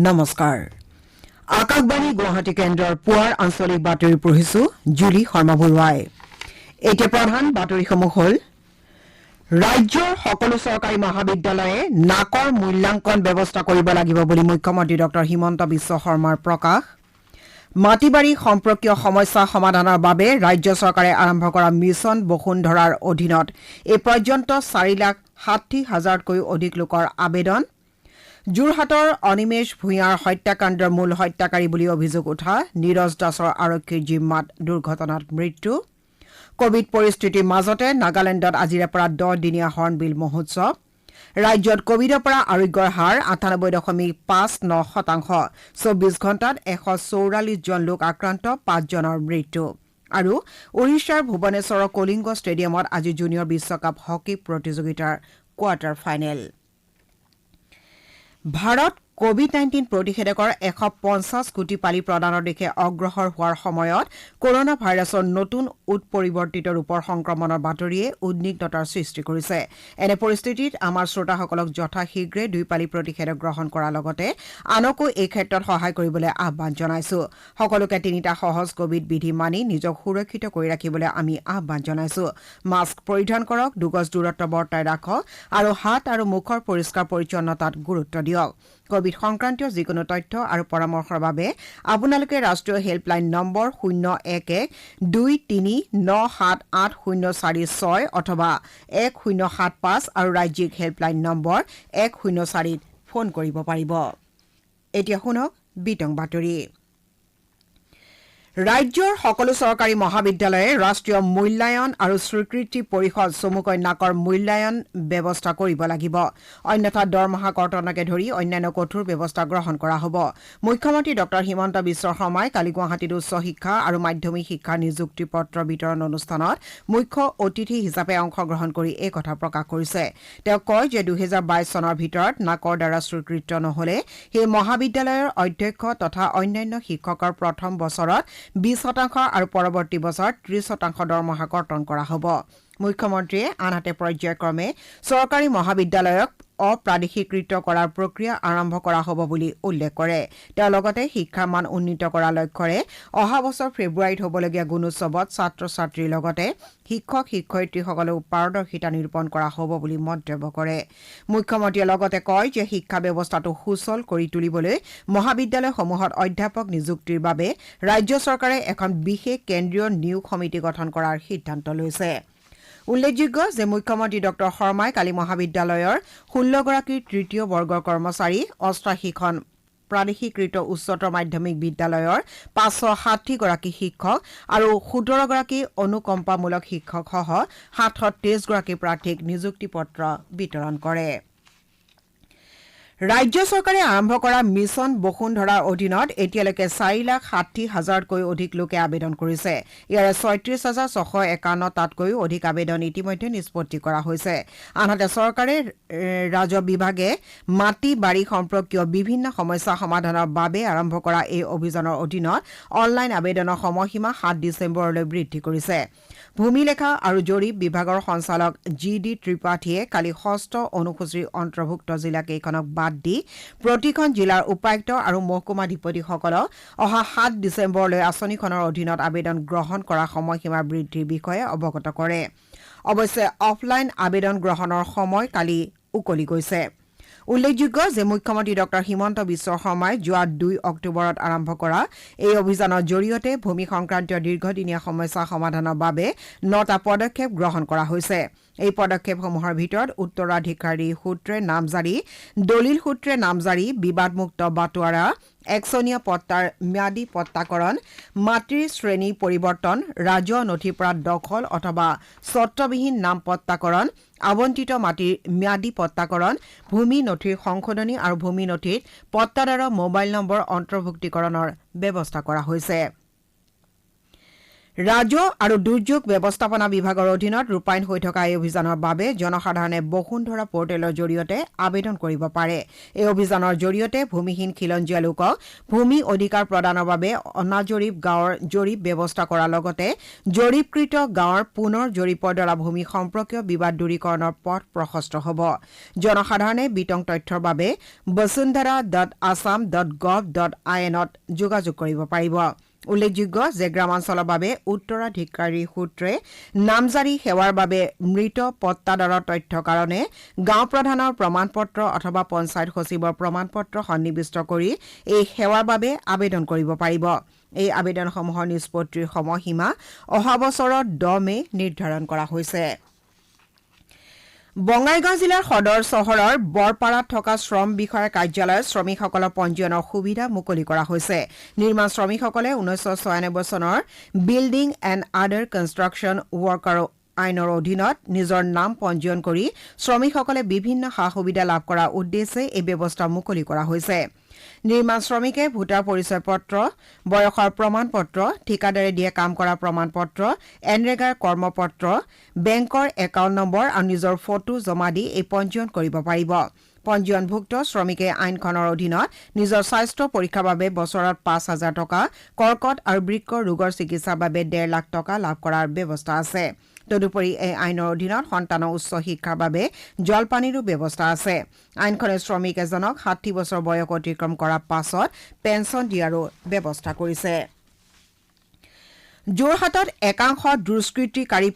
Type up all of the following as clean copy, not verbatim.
নমস্কাৰ আকাশবাণী গুৱাহাটী কেন্দ্ৰৰ পুৱাৰ আঞ্চলিক বাতৰি পঢ়িছো জুলি শৰ্মা বৰুৱাই এতিয়া প্ৰধান বাতৰিসমূহ হ'ল ৰাজ্যৰ সকলো চৰকাৰী মহাবিদ্যালয়ে নাকৰ মূল্যাংকন ব্যৱস্থা কৰিব লাগিব বুলি মুখ্যমন্ত্ৰী ডক্টৰ হিমন্ত বিশ্ব শৰ্মাৰ প্ৰকাশ মাটিবাৰী সম্পৰ্কীয় সমস্যা সমাধানৰ বাবে ৰাজ্য চৰকাৰে আৰম্ভ কৰা মিছন বসুন্ধৰাৰ অধীনত এই পৰ্যন্ত 4,60,000তকৈও অধিক লোকৰ আবেদন যোৰহাটৰ অনিমেশ ভূঞাৰ হত্যাকাণ্ডৰ মূল হত্যাকাৰী বুলি অভিযোগ উঠা নীৰজ দাসৰ আৰক্ষীৰ জিম্মাত দুৰ্ঘটনাত মৃত্যু কোভিড পৰিস্থিতিৰ মাজতে নাগালেণ্ডত আজিৰে পৰা 10 দিনীয়া হৰ্ণবিল মহোৎসৱ ৰাজ্যত কোভিডৰ পৰা আৰোগ্যৰ হাৰ 98.59%, 24 ঘণ্টাত 144 জন লোক আক্ৰান্ত 5 জনৰ মৃত্যু আৰু ওড়িশাৰ ভুৱনেশ্বৰৰ কলিংগ ষ্টেডিয়ামত আজি জুনিয়ৰ বিশ্বকাপ হকী প্ৰতিযোগিতাৰ কোৱাৰ্টাৰ ফাইনেল ভাৰত কোভিড-19 প্ৰতিষেধকৰ 150 কোটি পালি প্ৰদানৰ দিশে অগ্ৰসৰ হোৱাৰ সময়ত কৰোনা ভাইৰাছৰ নতুন উৎপৰিৱৰ্তিত ৰূপৰ সংক্ৰমণৰ বাতৰিয়ে উদ্বিগ্নতাৰ সৃষ্টি কৰিছে এনে পৰিস্থিতিত আমাৰ শ্ৰোতাসকলক যথাশীঘ্ৰে 2 পালি প্ৰতিষেধক গ্ৰহণ কৰাৰ লগতে আনকো এই ক্ষেত্ৰত সহায় কৰিবলৈ আহ্বান জনাইছো সকলোকে 3টা সহজ কোভিড বিধি মানি নিজক সুৰক্ষিত কৰি ৰাখিবলৈ আমি আহ্বান জনাইছো মাস্ক পৰিধান কৰক 2 গজ দূৰত্ব বৰ্তাই ৰাখক আৰু হাত আৰু মুখৰ পৰিষ্কাৰ পৰিচ্ছন্নতাত গুৰুত্ব দিয়ক কোভিড সংক্ৰান্তীয় যিকোনো তথ্য আৰু পৰামৰ্শৰ বাবে আপোনালোকে ৰাষ্ট্ৰীয় হেল্পলাইন নম্বৰ 01123978046 অথবা 1075 আৰু ৰাজ্যিক হেল্পলাইন নম্বৰ 104ত ফোন কৰিব পাৰিব এতিয়া শুনক বিতং বাতৰি ৰাজ্যৰ সকলো চৰকাৰী মহাবিদ্যালয়ে ৰাষ্ট্ৰীয় মূল্যায়ন আৰু স্বীকৃতি পৰিষদ চমুকৈ নাকৰ মূল্যায়ন ব্যৱস্থা কৰিব লাগিব অন্যথা দৰমহা কৰ্তনকে ধৰি অন্যান্য কঠোৰ ব্যৱস্থা গ্ৰহণ কৰা হ'ব মুখ্যমন্ত্ৰী ডক্টৰ হিমন্ত বিশ্ব শৰ্মাই কালি গুৱাহাটীত উচ্চ শিক্ষা আৰু মাধ্যমিক শিক্ষাৰ নিযুক্তি পত্ৰ বিতৰণ অনুষ্ঠানত মুখ্য অতিথি হিচাপে অংশগ্ৰহণ কৰি এই কথা প্ৰকাশ কৰিছে তেওঁ কয় যে 2022 চনৰ ভিতৰত নাকৰ দ্বাৰা স্বীকৃত নহলে সেই মহাবিদ্যালয়ৰ অধ্যক্ষ তথা অন্যান্য শিক্ষকৰ প্ৰথম বছৰত 20% আৰু পৰৱৰ্তী বছৰত 30% দৰমহা কৰ্তন কৰা হ'ব মুখ্যমন্ত্ৰীয়ে আনহাতে পৰ্যায়ক্ৰমে চৰকাৰী মহাবিদ্যালয়ক অপ্ৰাদেশিকৃত কৰাৰ প্ৰক্ৰিয়া আৰম্ভ কৰা হ'ব বুলি উল্লেখ কৰে তেওঁ লগতে শিক্ষাৰ মান উন্নীত কৰাৰ লক্ষ্যৰে অহা বছৰ ফেব্ৰুৱাৰীত হ'বলগীয়া গুণোৎসৱত ছাত্ৰ-ছাত্ৰীৰ লগতে শিক্ষক শিক্ষয়িত্ৰীসকলেও পাৰদৰ্শিতা নিৰূপণ কৰা হ'ব বুলি মন্তব্য কৰে মুখ্যমন্ত্ৰীয়ে লগতে কয় যে শিক্ষা ব্যৱস্থাটো সুচল কৰি তুলিবলৈ মহাবিদ্যালয়সমূহত অধ্যাপক নিযুক্তিৰ বাবে ৰাজ্য চৰকাৰে এখন বিশেষ কেন্দ্ৰীয় নিয়োগ সমিতি গঠন কৰাৰ সিদ্ধান্ত লৈছে উল্লেখযোগ্য যে মুখ্যমন্ত্ৰী ডক্টৰ শৰ্মাই কালি মহাবিদ্যালয়ৰ 16 গৰাকী তৃতীয় বৰ্গৰ কৰ্মচাৰী 88খন প্ৰাদেশিকৃত উচ্চতৰ মাধ্যমিক বিদ্যালয়ৰ 560 গৰাকী শিক্ষক আৰু 17 গৰাকী অনুকম্পামূলক শিক্ষক সহ 723 গৰাকী প্ৰাৰ্থীক নিযুক্তি পত্ৰ বিতৰণ কৰে ৰাজ্য চৰকাৰে আৰম্ভ কৰা মিছন বসুন্ধৰাৰ অধীনত এতিয়ালৈকে 4,60,000তকৈ অধিক লোকে আবেদন কৰিছে ইয়াৰে 36,651 তাতকৈও অধিক আবেদন ইতিমধ্যে নিষ্পত্তি কৰা হৈছে আনহাতে চৰকাৰে ৰাজহ বিভাগে মাটি বাৰী সম্পৰ্কীয় বিভিন্ন সমস্যা সমাধানৰ বাবে আৰম্ভ কৰা এই অভিযানৰ অধীনত অনলাইন আবেদনৰ সময়সীমা 7 ডিচেম্বৰলৈ বৃদ্ধি কৰিছে ভূমিলেখা আৰু জৰীপ বিভাগৰ সঞ্চালক জি.ডি. ত্ৰিপাঠীয়ে কালি 6ষ্ঠ অনুসূচীৰ অন্তৰ্ভুক্ত জিলাকেইখনক বাদ দি প্ৰতিখন জিলাৰ উপায়ুক্ত আৰু মহকুমাধিপতিসকলক অহা 7 ডিচেম্বৰলৈ আঁচনিখনৰ অধীনত আবেদন গ্ৰহণ কৰা সময়সীমা বৃদ্ধিৰ বিষয়ে অৱগত কৰে অৱশ্যে অফলাইন আবেদন গ্ৰহণৰ সময় কালি উকলি গৈছে উল্লেখযোগ্য যে মুখ্যমন্ত্ৰী ডক্টৰ হিমন্ত বিশ্ব শৰ্মাই যোৱা 2 অক্টোবৰত আৰম্ভ কৰা এই অভিযানৰ জৰিয়তে ভূমি সংক্ৰান্তীয় দীৰ্ঘদিনীয়া সমস্যা সমাধানৰ বাবে 9টা পদক্ষেপ গ্ৰহণ কৰা হৈছে এই পদক্ষেপসমূহৰ ভিতৰত উত্তৰাধিকাৰী সূত্ৰে নামজাৰি দলিল সূত্ৰে নামজাৰি বিবাদমুক্ত বাটোৱাৰা একচনীয়া পট্টাৰ ম্যাদী পট্টাকৰণ মাটিৰ শ্ৰেণী পৰিৱৰ্তন ৰাজহ নথিৰ পৰা দখল অথবা চৰ্তবিহীন নাম পট্টাকৰণ আবণ্টিত মাটিৰ ম্যাদী পট্টাকৰণ ভূমি নথিৰ সংশোধনী আৰু ভূমি নথিত পট্টাদাৰৰ মোবাইল নম্বৰ অন্তৰ্ভুক্তিকৰণৰ ব্যৱস্থা কৰা হৈছে ৰাজহ আৰু দুৰ্যোগ ব্যৱস্থাপনা বিভাগৰ অধীনত ৰূপায়ণ হৈ থকা এই অভিযানৰ বাবে জনসাধাৰণে বসুন্ধৰা পৰ্টেলৰ জৰিয়তে আবেদন কৰিব পাৰে এই অভিযানৰ জৰিয়তে ভূমিহীন খিলঞ্জীয়া লোকক ভূমি অধিকাৰ প্ৰদানৰ বাবে অনাজৰীপ গাঁৱৰ জৰীপ ব্যৱস্থা কৰাৰ লগতে জৰীপকৃত গাঁৱৰ পুনৰ জৰীপৰ দ্বাৰা ভূমি সম্পৰ্কীয় বিবাদ দূৰীকৰণৰ পথ প্ৰশস্ত হ'ব জনসাধাৰণে বিতং তথ্যৰ বাবে basundhara.assam.gov.in ত যোগাযোগ কৰিব পাৰিব উল্লেখযোগ্য যে গ্ৰামাঞ্চলৰ বাবে উত্তৰাধিকাৰী সূত্ৰে নামজাৰি সেৱাৰ বাবে মৃত পট্টাদাৰৰ তথ্যৰ কাৰণে গাঁও প্ৰধানৰ প্ৰমাণপত্ৰ অথবা পঞ্চায়ত সচিবৰ প্ৰমাণপত্ৰ সন্নিৱিষ্ট কৰি এই সেৱাৰ বাবে আবেদন কৰিব পাৰিব এই আবেদনসমূহৰ নিষ্পত্তিৰ সময়সীমা অহা বছৰৰ 10 মে নিৰ্ধাৰণ কৰা হৈছে বঙাইগাঁও জিলাৰ সদৰ চহৰৰ বৰপাৰাত থকা শ্ৰম বিষয়াৰ কাৰ্যালয়ত শ্ৰমিকসকলৰ পঞ্জীয়নৰ সুবিধা মুকলি কৰা হৈছে নিৰ্মাণ শ্ৰমিকসকলে 1996 চনৰ building and other construction worker আইনৰ অধীনত নিজৰ নাম পঞ্জীয়ন কৰি শ্ৰমিকসকলে বিভিন্ন সা সুবিধা লাভ কৰাৰ উদ্দেশ্যে এই ব্যৱস্থা মুকলি কৰা হৈছে নিৰ্মাণ শ্ৰমিকে ভোটাৰ পৰিচয় পত্ৰ বয়সৰ প্ৰমাণপত্ৰ ঠিকাদাৰে দিয়ে কাম কৰা প্ৰমাণপত্ৰ এনৰেগাৰ কৰ্মপত্ৰ বেংকৰ একাউণ্ট নম্বৰ আৰু নিজৰ ফটো জমা দি এই পঞ্জীয়ন কৰিব পাৰিব পঞ্জীয়নভুক্ত শ্ৰমিকে আইনখনৰ অধীনত নিজৰ স্বাস্থ্য পৰীক্ষাৰ বাবে বছৰত 5,000 টকা কৰ্কট আৰু বৃক্ক ৰোগৰ চিকিৎসাৰ বাবে 1.5 লাখ টকা লাভ কৰাৰ ব্যৱস্থা আছে তদুপৰি এই আইনৰ অধীনত সন্তানৰ উচ্চ শিক্ষাৰ বাবে জলপানীৰো ব্যৱস্থা আছে আইনখনে শ্ৰমিক এজনক 60 বছৰ বয়স অতিক্ৰম কৰাৰ পাছত পেঞ্চন দিয়াৰো ব্যৱস্থা কৰিছে যোৰহাটত একাংশ দুষ্কৃতিকাৰী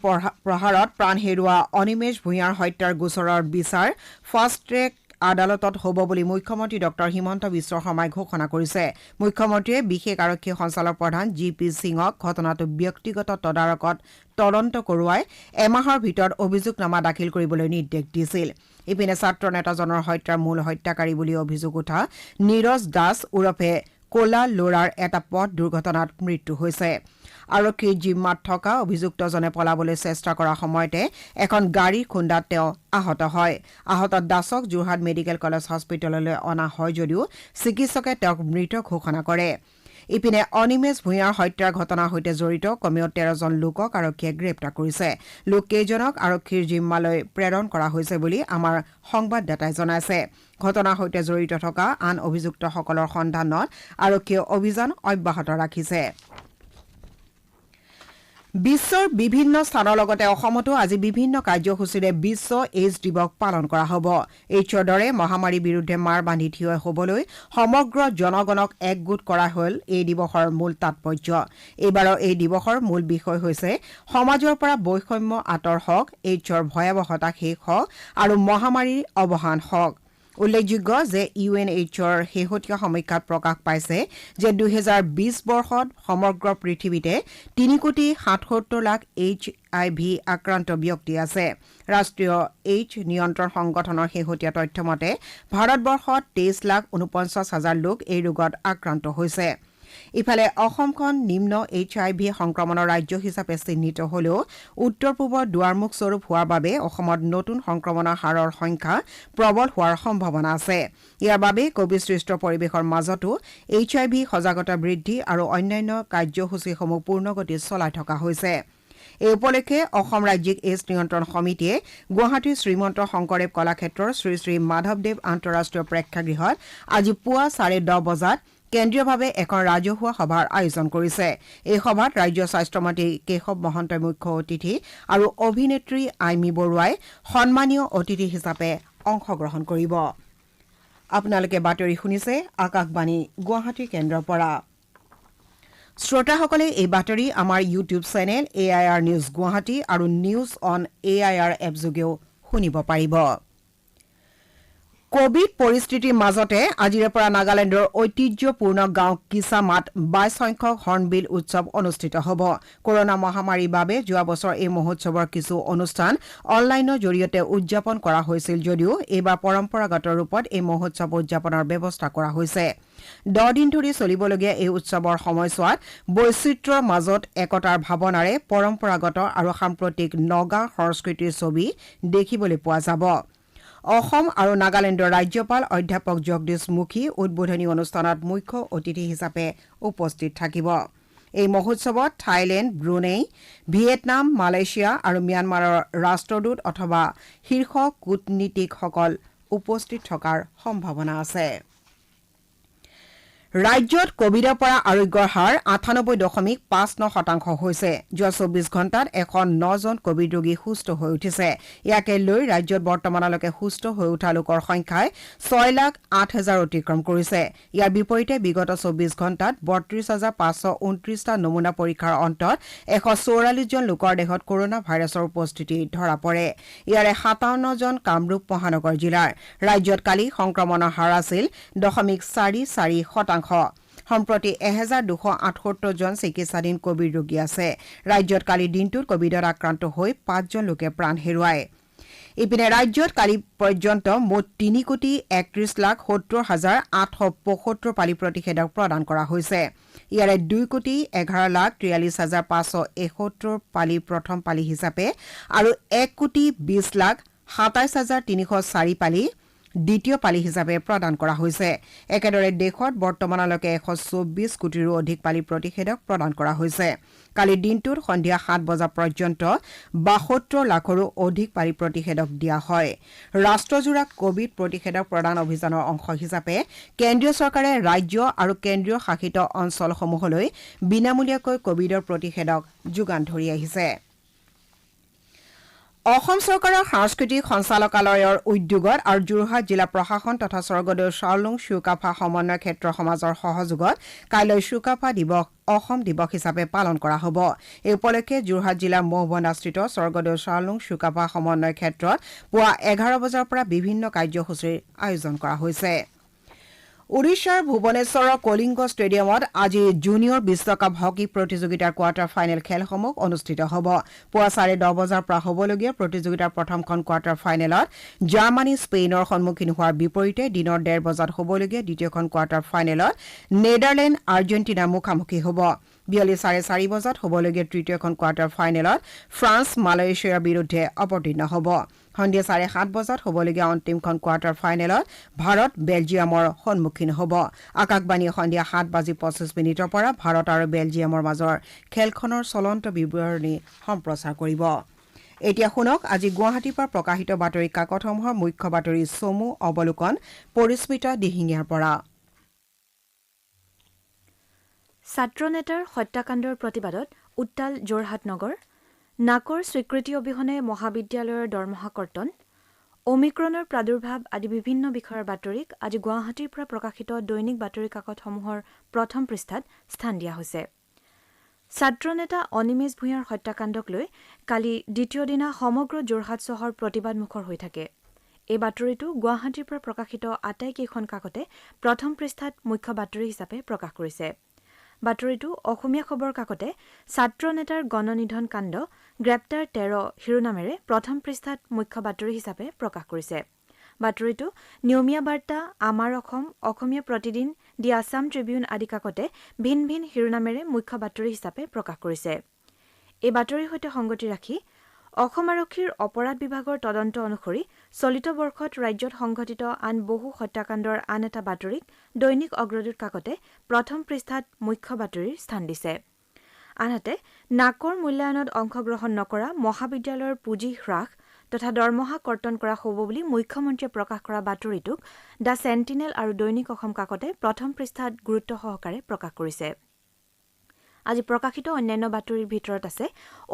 প্ৰহাৰত প্ৰাণ হেৰুওৱা অনিমেশ ভূঞাৰ হত্যাৰ গোচৰৰ বিচাৰ ফাষ্ট ট্ৰেক আদালতত হ'ব বুলি মুখ্যমন্ত্ৰী ডক্টৰ হিমন্ত বিশ্ব শৰ্মাই ঘোষণা কৰিছে মুখ্যমন্ত্ৰীয়ে বিশেষ আৰক্ষী সঞ্চালক প্ৰধান জি.পি. সিঙক ঘটনাটো ব্যক্তিগত তদাৰকত তদন্ত কৰোৱাই এমাহৰ ভিতৰত অভিযোগনামা দাখিল কৰিবলৈ নিৰ্দেশ দিছিল ইপিনে ছাত্ৰ নেতাজনৰ হত্যাৰ মূল হত্যাকাৰী বুলি অভিযোগ উঠা নীৰজ দাস ওৰফে কোলা লোৰাৰ এটা পথ দুৰ্ঘটনাত মৃত্যু হৈছে আৰক্ষীৰ জিম্মাত থকা অভিযুক্তজনে পলাবলৈ চেষ্টা কৰাৰ সময়তে এখন গাড়ীৰ খুন্দাত তেওঁ আহত হয় আহত দাসক যোৰহাট মেডিকেল কলেজ হস্পিটেললৈ অনা হয় যদিও চিকিৎসকে তেওঁক মৃত ঘোষণা কৰে ইপিনে অনিমেশ ভূঞাৰ হত্যাৰ ঘটনাৰ সৈতে জড়িত কমেও 13জন লোকক আৰক্ষীয়ে গ্ৰেপ্তাৰ কৰিছে লোককেইজনক আৰক্ষীৰ জিম্মালৈ প্ৰেৰণ কৰা হৈছে বুলি আমাৰ সংবাদদাতাই জনাইছে ঘটনাৰ সৈতে জড়িত থকা আন অভিযুক্তসকলৰ সন্ধানত আৰক্ষীয়ে অভিযান অব্যাহত ৰাখিছে বিশ্বৰ বিভিন্ন স্থানৰ লগতে অসমতো আজি বিভিন্ন কাৰ্যসূচীৰে বিশ্ব এইডছ দিৱস পালন কৰা হ'ব এইডছৰ দৰে মহামাৰীৰ বিৰুদ্ধে মাৰ বান্ধি থিয় হ'বলৈ সমগ্ৰ জনগণক একগোট কৰা হ'ল এই দিৱসৰ মূল তাৎপৰ্য এইবাৰৰ এই দিৱসৰ মূল বিষয় হৈছে সমাজৰ পৰা বৈষম্য আঁতৰ হওক এইডছৰ ভয়াৱহতা শেষ হওক আৰু মহামাৰীৰ অৱসান হওক উল্লেখযোগ্য যে UNHৰ শেহতীয়া সমীক্ষাত প্ৰকাশ পাইছে যে 2020 বৰ্ষত সমগ্ৰ পৃথিৱীতে 3,77,00,000 HIV আক্ৰান্ত ব্যক্তি আছে ৰাষ্ট্ৰীয় এইডছ নিয়ন্ত্ৰণ সংগঠনৰ শেহতীয়া তথ্য মতে ভাৰতবৰ্ষত 23,49,000 লোক এই ৰোগত আক্ৰান্ত হৈছে ইফালে অসমখন নিম্ন HIV সংক্ৰমণৰ ৰাজ্য হিচাপে চিহ্নিত হলেও উত্তৰ পূবৰ দুৱাৰমুখ স্বৰূপ হোৱাৰ বাবে অসমত নতুন সংক্ৰমণৰ হাৰৰ সংখ্যা প্ৰবল হোৱাৰ সম্ভাৱনা আছে ইয়াৰ বাবে কোভিড সৃষ্ট পৰিৱেশৰ মাজতো HIV সজাগতা বৃদ্ধি আৰু অন্যান্য কাৰ্যসূচীসমূহ পূৰ্ণগতিত চলাই থকা হৈছে এই উপলক্ষে অসম ৰাজ্যিক এইডছ নিয়ন্ত্ৰণ সমিতিয়ে গুৱাহাটীৰ শ্ৰীমন্ত শংকৰদেৱ কলাক্ষেত্ৰৰ শ্ৰী শ্ৰী মাধৱদেৱ আন্তঃৰাষ্ট্ৰীয় প্ৰেক্ষাগৃহত আজি পুৱা 10:30 বজাত কেন্দ্ৰীয়ভাৱে এখন ৰাজহুৱা সভাৰ আয়োজন কৰিছে এই সভাত ৰাজ্য স্বাস্থ্যমন্ত্ৰী কেশৱ মহন্তই মুখ্য অতিথি আৰু অভিনেত্ৰী আইমি বৰুৱাই সন্মানীয় অতিথি হিচাপে অংশগ্ৰহণ কৰিব আপোনালোকে বাতৰি শুনিছে আকাশবাণী গুৱাহাটী কেন্দ্ৰৰ পৰা শ্ৰোতাসকলে এই বাতৰি আমাৰ YouTube channel AIR news Guwahati আৰু নিউজ অন AIR এপ যোগেও শুনিব পাৰিব কোভিড পৰিস্থিতিৰ মাজতে আজিৰে পৰা নাগালেণ্ডৰ ঐতিহ্যপূৰ্ণ গাঁও কিছামাত 22 সংখ্যক হৰ্ণবিল উৎসৱ অনুষ্ঠিত হ'ব কৰোনা মহামাৰীৰ বাবে যোৱা বছৰ এই মহোৎসৱৰ কিছু অনুষ্ঠান অনলাইনৰ জৰিয়তে উদযাপন কৰা হৈছিল যদিও এইবাৰ পৰম্পৰাগত ৰূপত এই মহোৎসৱ উদযাপনৰ ব্যৱস্থা কৰা হৈছে 10 দিন ধৰি চলিবলগীয়া এই উৎসৱৰ সময়ছোৱাত বৈচিত্ৰ্যৰ মাজত একতাৰ ভাৱনাৰে পৰম্পৰাগত আৰু সাম্প্ৰতিক নগা সংস্কৃতিৰ ছবি দেখিবলৈ পোৱা যাব অসম আৰু নাগালেণ্ডৰ ৰাজ্যপাল অধ্যাপক জগদীশ মুখী উদ্বোধনী অনুষ্ঠানত মুখ্য অতিথি হিচাপে উপস্থিত থাকিব এই মহোৎসৱত থাইলেণ্ড, ব্ৰুনেই, ভিয়েটনাম, মালয়েছিয়া আৰু ম্যানমাৰৰ ৰাষ্ট্ৰদূত অথবা শীৰ্ষ কূটনীতিকসকল উপস্থিত থকাৰ সম্ভাৱনা আছে। ৰাজ্যত কোভিডৰ পৰা আৰোগ্যৰ হাৰ 98.59% হৈছে। যোৱা 24 ঘণ্টাত 109 জন কোভিড ৰোগী সুস্থ হৈ উঠিছে। ইয়াকে লৈ ৰাজ্যত বৰ্তমানলৈকে সুস্থ হৈ উঠা লোকৰ সংখ্যাই 6,08,000 অতিক্ৰম কৰিছে। ইয়াৰ বিপৰীতে বিগত 24 ঘণ্টাত 32,529টা নমুনা পৰীক্ষাৰ অন্তত 144 জন লোকৰ দেহত কৰোনা ভাইৰাছৰ উপস্থিতি ধৰা পৰে। ইয়াৰে 57 জন কামৰূপ মহানগৰ জিলাৰ। ৰাজ্যত কালি সংক্ৰমণৰ হাৰ আছিল 0.44%। সম্প্ৰতি 1,278 জন চিকিৎসাধীন কোভিড ৰোগী আছে। ৰাজ্যত কালি দিনটোত কোভিডত আক্ৰান্ত হৈ 5 জন লোকে প্ৰাণ হেৰুৱায়। ইপিনে ৰাজ্যত কালি পৰ্যন্ত মুঠ 3,31,70,875 পালি প্ৰতিষেধক প্ৰদান কৰা হৈছে। ইয়াৰে 2,11,43,571 পালি প্ৰথম পালি হিচাপে আৰু 1,20,27,304 পালি দ্বিতীয় পালি হিচাপে প্ৰদান কৰা হৈছে। একেদৰে দেশত বৰ্তমানলৈকে 124 কোটিৰো অধিক পালি প্ৰতিষেধক প্ৰদান কৰা হৈছে। কালি দিনটোত সন্ধিয়া 7 বজা পৰ্যন্ত 72 লাখৰো অধিক পালি প্ৰতিষেধক দিয়া হয়। ৰাষ্ট্ৰজোৰা কোভিড প্ৰতিষেধক প্ৰদান অভিযানৰ অংশ হিচাপে কেন্দ্ৰীয় চৰকাৰে ৰাজ্য আৰু কেন্দ্ৰীয় শাসিত অঞ্চলসমূহলৈ বিনামূলীয়াকৈ কোভিডৰ প্ৰতিষেধক যোগান ধৰি আহিছে। অসম চৰকাৰৰ সাংস্কৃতিক সঞ্চালকালয়ৰ উদ্যোগত আৰু যোৰহাট জিলা প্ৰশাসন তথা স্বৰ্গদেউ চাওলুং চুকাফা সমন্বয় ক্ষেত্ৰ সমাজৰ সহযোগত কাইলৈ চুকাফা দিৱস অসম দিৱস হিচাপে পালন কৰা হ'ব। এই উপলক্ষে যোৰহাট জিলাৰ মহবন্দাস্থিত স্বৰ্গদেউ চাওলুং চুকাফা সমন্বয় ক্ষেত্ৰত পুৱা 11 বজাৰ পৰা বিভিন্ন কাৰ্যসূচীৰ আয়োজন কৰা হৈছে। ওড়িশাৰ ভুৱনেশ্বৰৰ কলিংগ ষ্টেডিয়ামত আজি জুনিয়ৰ বিশ্বকাপ হকী প্ৰতিযোগিতাৰ কোৱাৰ্টাৰ ফাইনেল খেলসমূহ অনুষ্ঠিত হ'ব। পুৱা 10:30 বজাৰ পৰা হ'বলগীয়া প্ৰতিযোগিতাৰ প্ৰথমখন কোৱাৰ্টাৰ ফাইনেলত জাৰ্মানী স্পেইনৰ সন্মুখীন হোৱাৰ বিপৰীতে দিনৰ 1:30 বজাত হ'বলগীয়া দ্বিতীয়খন কোৱাৰ্টাৰ ফাইনেলত নেডাৰলেণ্ড আৰ্জেণ্টিনাৰ মুখামুখি হ'ব। বিয়লি 4:30 বজাত হ'বলগীয়া তৃতীয়খন কোৱাৰ্টাৰ ফাইনেলত ফ্ৰান্স মালয়েছিয়াৰ বিৰুদ্ধে অৱতীৰ্ণ হ'ব। সন্ধিয়া 7:30 বজাত হ'বলগীয়া অন্তিমখন কোৱাৰ্টাৰ ফাইনেলত ভাৰত বেলজিয়ামৰ সন্মুখীন হ'ব। আকাশবাণীয়ে সন্ধিয়া 7:25 পৰা ভাৰত আৰু বেলজিয়ামৰ মাজৰ খেলখনৰ চলন্ত বিৱৰণী সম্প্ৰচাৰ কৰিব। এতিয়া শুনক আজি গুৱাহাটীৰ পৰা প্ৰকাশিত বাতৰি কাকতসমূহৰ মুখ্য বাতৰি চমু অৱলোকন পৰিস্মিতা দিহিঙীয়াৰ পৰা। ছাত্ৰ নেতাৰ হত্যাকাণ্ডৰ প্ৰতিবাদত উত্তাল যোৰহাট নগৰ। নাকৰ স্বীকৃতি অবিহনে মহাবিদ্যালয়ৰ দৰমহা কৰ্তন, অমিক্ৰণৰ প্ৰাদুৰ্ভাৱ আদি বিভিন্ন বিষয়ৰ বাতৰিক আজি গুৱাহাটীৰ পৰা প্ৰকাশিত দৈনিক বাতৰি কাকতসমূহৰ প্ৰথম পৃষ্ঠাত স্থান দিয়া হৈছে। ছাত্ৰ নেতা অনিমেষ ভূঞাৰ হত্যাকাণ্ডক লৈ কালি দ্বিতীয় দিনা সমগ্ৰ যোৰহাট চহৰ প্ৰতিবাদমুখৰ হৈ থাকে। এই বাতৰিটো গুৱাহাটীৰ পৰা প্ৰকাশিত আটাইকেইখন কাকতে প্ৰথম পৃষ্ঠাত মুখ্য বাতৰি হিচাপে প্ৰকাশ কৰিছে। বাতৰিটো অসমীয়া খবৰ কাকতে ছাত্ৰ নেতাৰ গণনিধন কাণ্ড গ্ৰেপ্তাৰ 13 শিৰোনামেৰে প্ৰথম পৃষ্ঠাত মুখ্য বাতৰি হিচাপে প্ৰকাশ কৰিছে। বাতৰিটো নিয়মীয়া বাৰ্তা, আমাৰ অসম, অসমীয়া প্ৰতিদিন, দি আছাম ট্ৰিবিউন আদি কাকতে ভিন ভিন শিৰোনামেৰে মুখ্য বাতৰি হিচাপে প্ৰকাশ কৰিছে। এই বাতৰিৰ সৈতে সংগতি ৰাখি অসম আৰক্ষীৰ অপৰাধ বিভাগৰ তদন্ত অনুসৰি চলিত বৰ্ষত ৰাজ্যত সংঘটিত আন বহু হত্যাকাণ্ডৰ আন এটা বাতৰিক দৈনিক অগ্ৰদূত কাকতে প্ৰথম পৃষ্ঠাত মুখ্য বাতৰিৰ স্থান দিছে। আনহাতে নাকৰ মূল্যায়নত অংশগ্ৰহণ নকৰা মহাবিদ্যালয়ৰ পুঁজি হ্ৰাস তথা দৰমহা কৰ্তন কৰা হ'ব বুলি মুখ্যমন্ত্ৰীয়ে প্ৰকাশ কৰা বাতৰিটোক দ্য চেণ্টিনেল আৰু দৈনিক অসম কাকতে প্ৰথম পৃষ্ঠাত গুৰুত্ব সহকাৰে প্ৰকাশ কৰিছে। আজি প্ৰকাশিত অন্যান্য বাতৰিৰ ভিতৰত আছে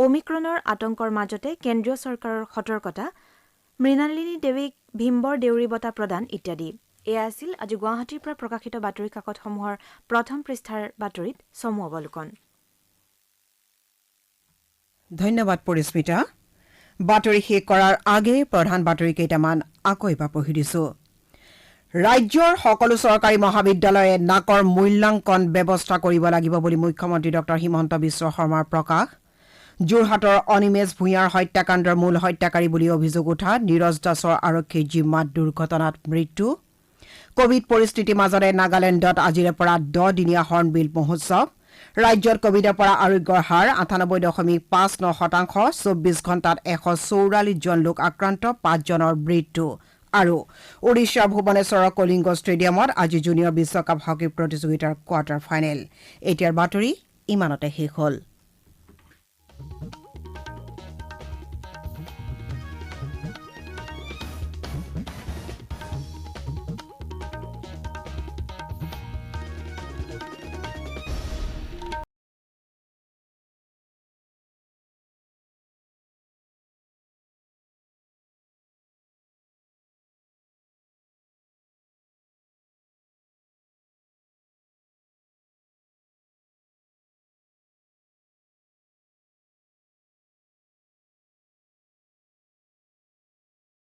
অমিক্ৰণৰ আতংকৰ মাজতে কেন্দ্ৰীয় চৰকাৰৰ সতৰ্কতা, মৃণালিনী দেৱীক ভীমবৰ দেউৰী বঁটা প্ৰদান ইত্যাদি। এয়া আছিল আজি গুৱাহাটীৰ পৰা প্ৰকাশিত বাতৰি কাকতসমূহৰ প্ৰথম পৃষ্ঠাৰ বাতৰিত চমু অৱলোকন। ধন্যবাদ পৰিস্মিতা। বাতৰি শেষ কৰাৰ আগেয়ে প্ৰধান বাতৰি কেইটামান আকৌ এবাৰ পঢ়ি দিছো। ৰাজ্যৰ সকলো চৰকাৰী মহাবিদ্যালয়ে নাকৰ মূল্যাংকন ব্যৱস্থা কৰিব লাগিব বুলি মুখ্যমন্ত্ৰী ডঃ হিমন্ত বিশ্ব শৰ্মাৰ প্ৰকাশ। যোৰহাটৰ অনিমেষ ভূঞাৰ হত্যাকাণ্ডৰ মূল হত্যাকাৰী বুলি অভিযোগ উঠা নীৰজ দাসৰ আৰক্ষীৰ জিম্মাত দুৰ্ঘটনাত মৃত্যু। কোভিড পৰিস্থিতিৰ মাজতে নাগালেণ্ডত আজিৰে পৰা 10 দিনীয়া হৰ্ণবিল মহোৎসৱ। ৰাজ্যত কোভিডৰ পৰা আৰোগ্যৰ হাৰ 98.59%, 24 ঘণ্টাত 144 জন লোক আক্ৰান্ত, 5 জনৰ মৃত্যু। আৰু ওড়িশাৰ ভুৱনেশ্বৰৰ কলিংগ ষ্টেডিয়ামত আজি জুনিয়ৰ বিশ্বকাপ হকী প্ৰতিযোগিতাৰ কোৱাৰ্টাৰ ফাইনেল। এতিয়াৰ বাতৰি ইমানতে শেষ হ'ল।